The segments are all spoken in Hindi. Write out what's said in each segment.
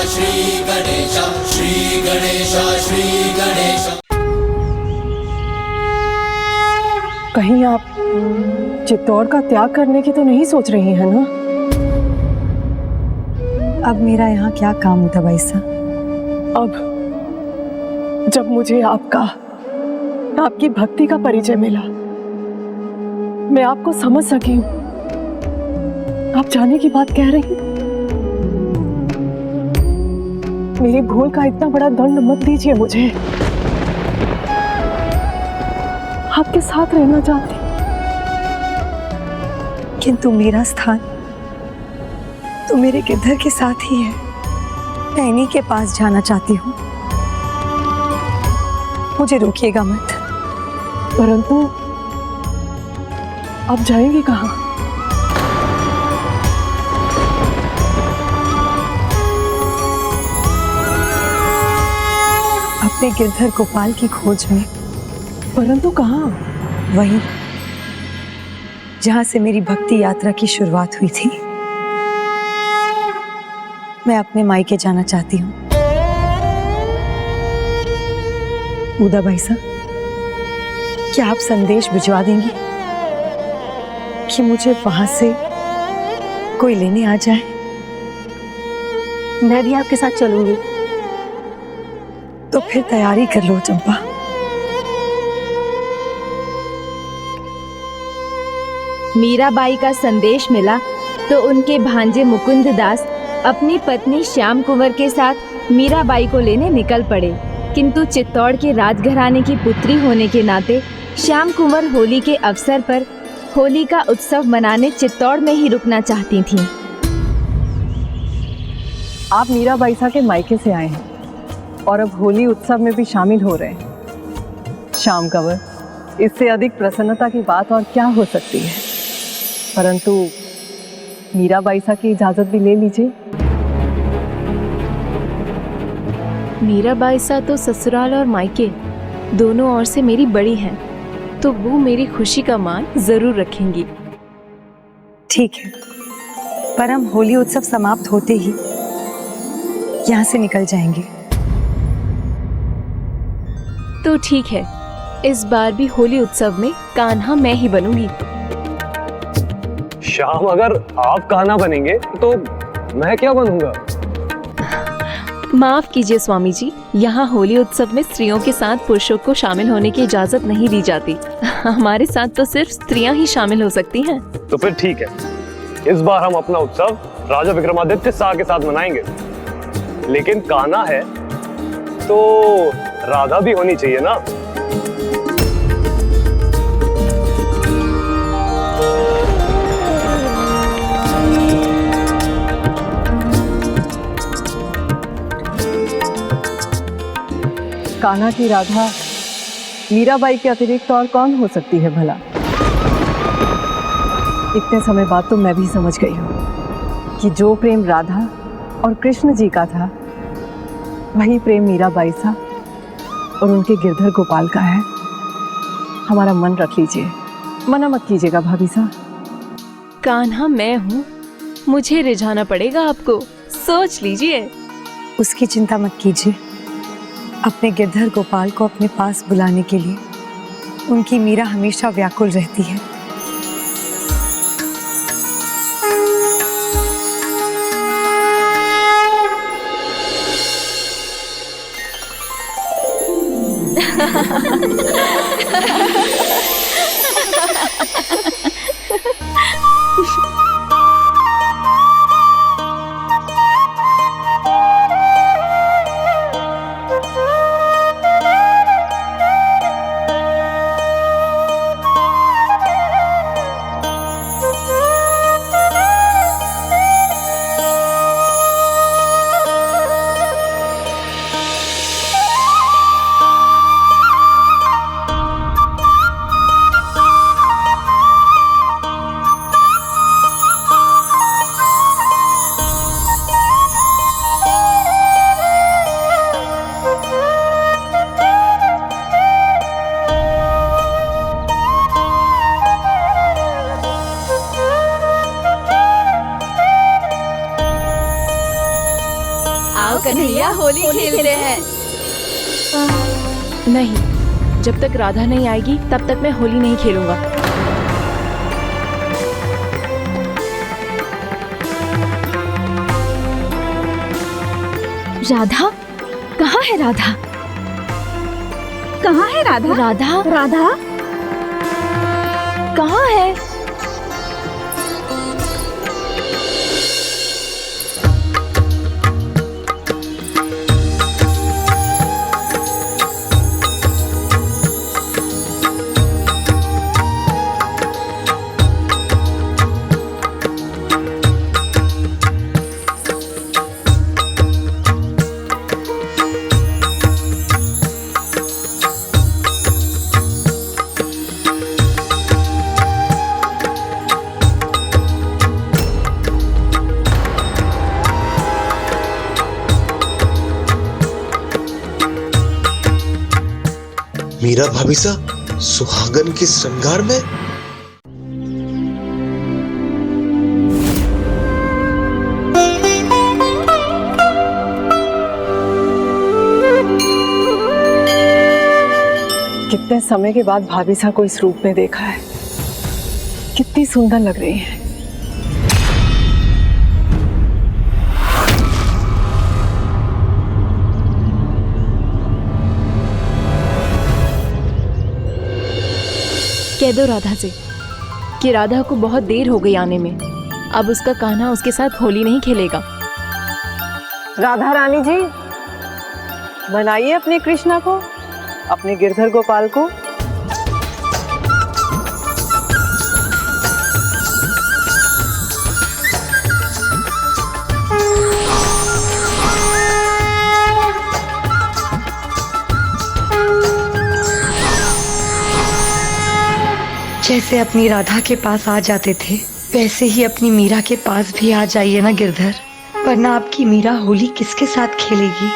श्री गणेश, श्री गणेश, श्री गणेश। कहीं आप चित्तौड़ का त्याग करने की तो नहीं सोच रही हैं ना? अब मेरा यहाँ क्या काम होता भाई साहब? अब जब मुझे आपकी भक्ति का परिचय मिला, मैं आपको समझ सकी हूँ। आप जाने की बात कह रही हैं। मेरी भूल का इतना बड़ा दंड मत दीजिए मुझे। आपके साथ रहना चाहती, किंतु मेरा स्थान तो मेरे गिरधर के साथ ही है। मैं इन्हीं के पास जाना चाहती हूँ। मुझे रोकिएगा मत। परंतु आप जाएंगे कहाँ? अपने गिरधर गोपाल की खोज में। परंतु कहाँ? वहीं जहां से मेरी भक्ति यात्रा की शुरुआत हुई थी। मैं अपने मायके जाना चाहती हूँ। उदा भाई साहब, क्या आप संदेश भिजवा देंगी कि मुझे वहां से कोई लेने आ जाए? मैं भी आपके साथ चलूंगी। तो फिर तैयारी कर लो चंपा। मीराबाई का संदेश मिला तो उनके भांजे मुकुंद दास अपनी पत्नी श्याम कुंवर के साथ मीराबाई को लेने निकल पड़े। किंतु चित्तौड़ के राजघराने की पुत्री होने के नाते श्याम कुंवर होली के अवसर पर होली का उत्सव मनाने चित्तौड़ में ही रुकना चाहती थीं। आप मीराबाई सा के मायके से आए हैं और अब होली उत्सव में भी शामिल हो रहे हैं। श्याम कंवर, इससे अधिक प्रसन्नता की बात और क्या हो सकती है? परंतु मीराबाई सा की इजाजत भी ले लीजिए। मीराबाई सा तो ससुराल और मायके दोनों ओर से मेरी बड़ी हैं, तो वो मेरी खुशी का मान जरूर रखेंगी। ठीक है, पर हम होली उत्सव समाप्त होते ही यहाँ से निकल जाएंगे। तो ठीक है, इस बार भी होली उत्सव में कान्हा मैं ही बनूंगी। श्याम, अगर आप कान्हा बनेंगे तो मैं क्या बनूंगा? माफ कीजिए स्वामी जी, यहाँ होली उत्सव में स्त्रियों के साथ पुरुषों को शामिल होने की इजाजत नहीं दी जाती। हमारे साथ तो सिर्फ स्त्रियां ही शामिल हो सकती हैं। तो फिर ठीक है, इस बार हम अपना उत्सव राजा विक्रमादित्य शाह के साथ मनाएंगे। लेकिन कान्हा है तो राधा भी होनी चाहिए ना। कान्हा की राधा मीराबाई के अतिरिक्त और कौन हो सकती है भला? इतने समय बाद तो मैं भी समझ गई हूँ कि जो प्रेम राधा और कृष्ण जी का था, वही प्रेम मीराबाई सा और उनके गिरधर गोपाल का है। हमारा मन रख लीजिए, मना मत कीजिएगा भाभी साहब। कान्हा मैं हूँ, मुझे रिझाना पड़ेगा आपको, सोच लीजिए। उसकी चिंता मत कीजिए। अपने गिरधर गोपाल को अपने पास बुलाने के लिए उनकी मीरा हमेशा व्याकुल रहती है। आओ कन्हैया होली खेलते हैं। नहीं, जब तक राधा नहीं आएगी तब तक मैं होली नहीं खेलूंगा। राधा? कहाँ है राधा? कहाँ है राधा? राधा? राधा कहाँ है? मीरा भाभी सा सुहागन के श्रृंगार में। कितने समय के बाद भाभी सा को इस रूप में देखा है। कितनी सुंदर लग रही है। कह दो राधा से कि राधा को बहुत देर हो गई आने में। अब उसका कान्हा उसके साथ होली नहीं खेलेगा। राधा रानी जी, मनाइए अपने कृष्णा को, अपने गिरधर गोपाल को। जैसे अपनी राधा के पास आ जाते थे वैसे ही अपनी मीरा के पास भी आ जाइए ना गिरधर, वरना आपकी मीरा होली किसके साथ खेलेगी।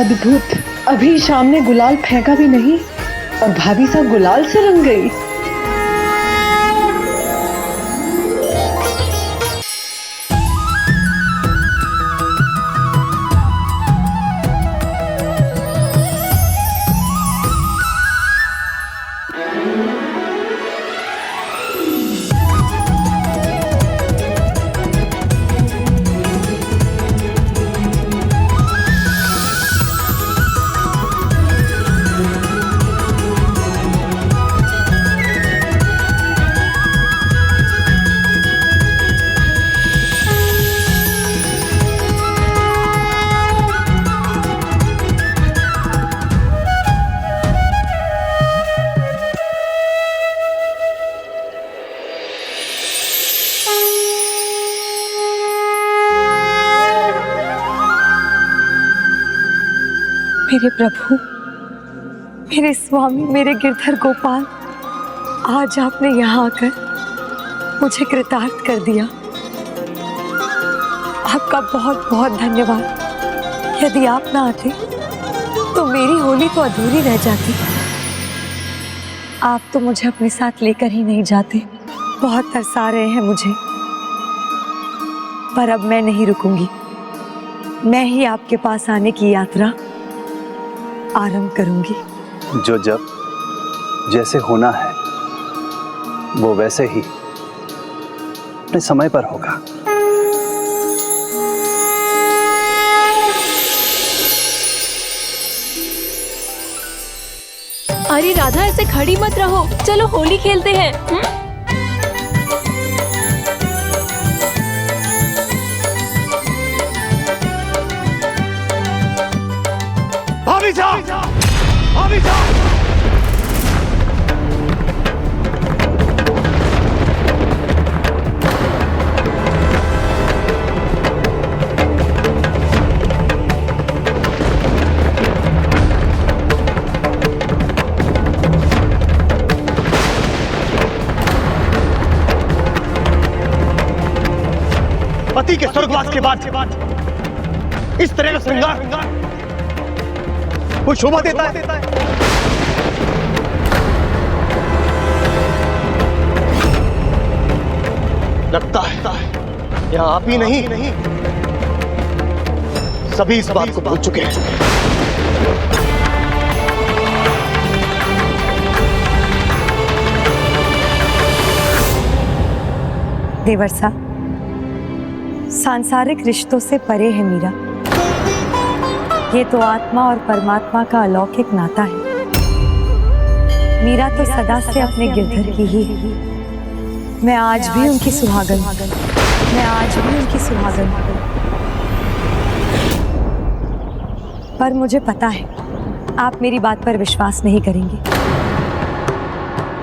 अद्भुत, अभी शाम ने गुलाल फेंका भी नहीं और भाभी साहब गुलाल से रंग गई। मेरे प्रभु, मेरे स्वामी, मेरे गिरधर गोपाल, आज आपने यहाँ आकर मुझे कृतार्थ कर दिया। आपका बहुत बहुत धन्यवाद। यदि आप ना आते तो मेरी होली तो अधूरी रह जाती। आप तो मुझे अपने साथ लेकर ही नहीं जाते। बहुत तरसा रहे हैं मुझे, पर अब मैं नहीं रुकूंगी। मैं ही आपके पास आने की यात्रा आरंभ करूंगी। जो जब जैसे होना है वो वैसे ही अपने समय पर होगा। अरे राधा, ऐसे खड़ी मत रहो, चलो होली खेलते हैं। भाभी साहब, भाभी साहब, पति के स्वर्गवास के बाद इस तरह का श्रृंगार कोई शोभा देता है? लगता है यहाँ आप ही नहीं सभी इस बात को भूल चुके हैं। देवर साहब, सांसारिक रिश्तों से परे है मीरा। ये तो आत्मा और परमात्मा का अलौकिक नाता है। मीरा तो सदा से अपने गिरधर की ही है। मैं आज भी उनकी सुहागन, मैं आज भी उनकी सुहागन। पर मुझे पता है आप मेरी बात पर विश्वास नहीं करेंगे,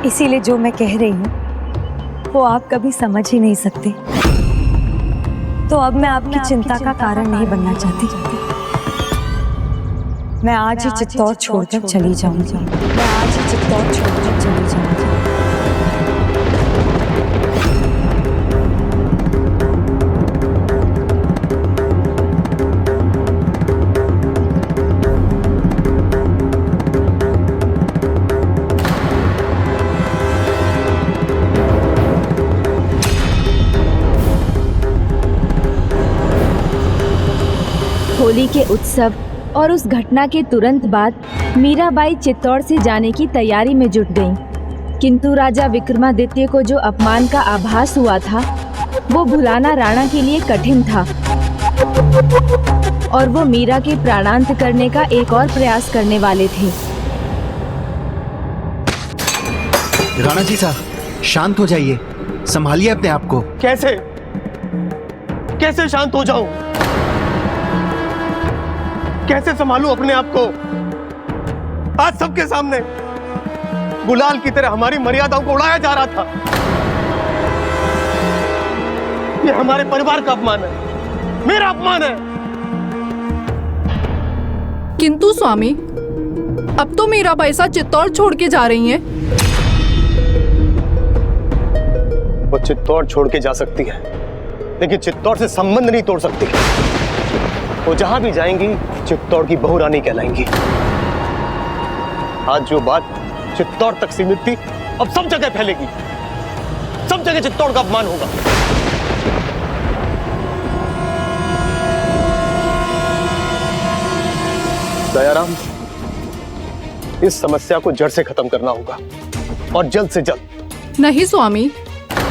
इसीलिए जो मैं कह रही हूँ वो आप कभी समझ ही नहीं सकते। तो अब मैं आपकी चिंता का कारण नहीं बनना चाहती। मैं आज ही चित्तौड़ छोड़कर चली जाऊंगी। मैं आज ही चित्तौड़ छोड़कर चली जाऊंगी। होली के उत्सव और उस घटना के तुरंत बाद मीराबाई चित्तौड़ से जाने की तैयारी में जुट गईं। किंतु राजा विक्रमादित्य को जो अपमान का आभास हुआ था वो भुलाना राणा के लिए कठिन था और वो मीरा के प्राणांत करने का एक और प्रयास करने वाले थे। राणा जी साहब, शांत हो जाइए, संभालिए अपने आप को। कैसे कैसे शांत हो जाऊं? कैसे संभालूं अपने आप को? आज सबके सामने गुलाल की तरह हमारी मर्यादाओं को उड़ाया जा रहा था। ये हमारे परिवार का अपमान है, मेरा अपमान है। किंतु स्वामी, अब तो मीराबाई साहब चित्तौड़ छोड़ के जा रही हैं। वो चित्तौड़ छोड़ के जा सकती है, लेकिन चित्तौड़ से संबंध नहीं तोड़ सकती। वो जहां भी जाएंगी चित्तौड़ की बहू रानी कहलाएंगी। आज जो बात चित्तौड़ तक सीमित थी अब सब जगह फैलेगी, सब जगह चित्तौड़ का अपमान होगा। दयाराम, इस समस्या को जड़ से खत्म करना होगा और जल्द से जल्द। नहीं स्वामी,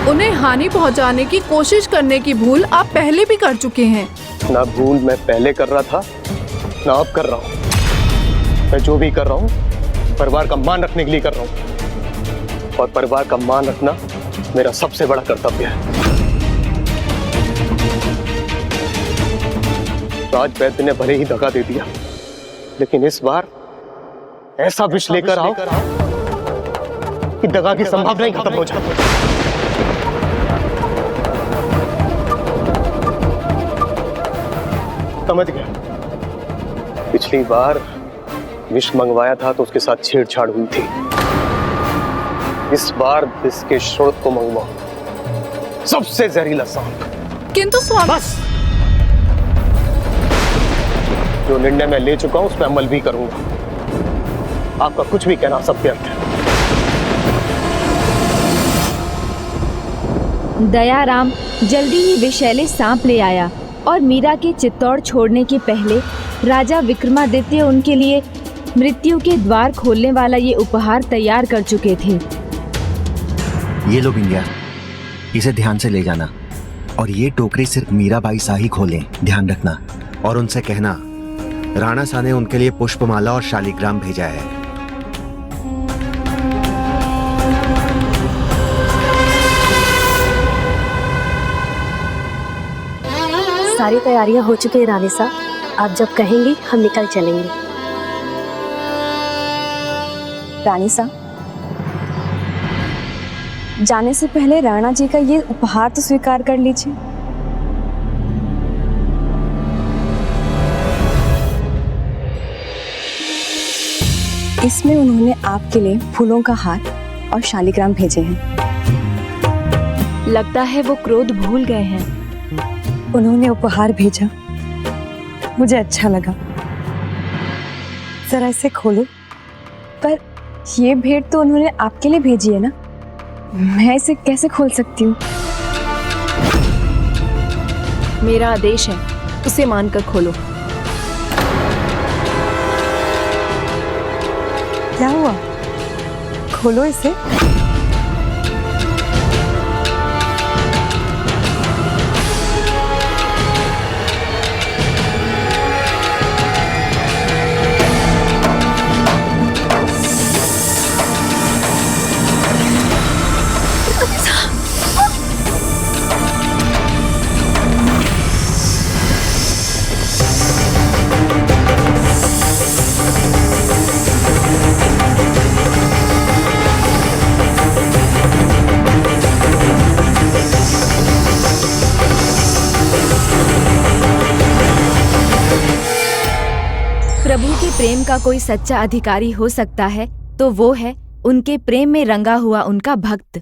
उन्हें हानि पहुंचाने की कोशिश करने की भूल आप पहले भी कर चुके हैं। ना भूल मैं पहले कर रहा था ना अब कर रहा हूं। मैं जो भी कर रहा हूं परिवार का मान रखने के लिए कर रहा हूं, और परिवार का मान रखना मेरा सबसे बड़ा कर्तव्य है। राज वैद्य ने भले ही दगा दे दिया, लेकिन इस बार ऐसा विष लेकर आओ कि दगा की संभावना ही खत्म हो जाए। समझ गया, पिछली बार विष मंगवाया था तो उसके साथ छेड़छाड़ हुई थी। इस बार इसके स्रोत को मंगवाओ, सबसे जहरीला सांप। किंतु स्वामी, बस, जो निर्णय मैं ले चुका हूं उस पर अमल भी करूंगा। आपका कुछ भी कहना सब व्यर्थ है। दयाराम जल्दी ही विषैले सांप ले आया और मीरा के चित्तौड़ छोड़ने के पहले राजा विक्रमादित्य उनके लिए मृत्यु के द्वार खोलने वाला ये उपहार तैयार कर चुके थे। ये लो बिंदिया, इसे ध्यान से ले जाना, और ये टोकरी सिर्फ मीराबाई सा ही खोलें, ध्यान रखना। और उनसे कहना राणा सा ने उनके लिए पुष्पमाला और शालिग्राम भेजा है। सारी तैयारियां हो चुकी है रानी साहब, आप जब कहेंगी हम निकल चलेंगे। रानी साहब, जाने से पहले राणा जी का ये उपहार तो स्वीकार कर लीजिए। इसमें उन्होंने आपके लिए फूलों का हार और शालिग्राम भेजे हैं। लगता है वो क्रोध भूल गए हैं। उन्होंने उपहार भेजा, मुझे अच्छा लगा। जरा इसे खोलो। पर ये भेंट तो उन्होंने आपके लिए भेजी है ना, मैं इसे कैसे खोल सकती हूँ? मेरा आदेश है, उसे मानकर खोलो। क्या हुआ? खोलो इसे। प्रभु के प्रेम का कोई सच्चा अधिकारी हो सकता है तो वो है उनके प्रेम में रंगा हुआ उनका भक्त।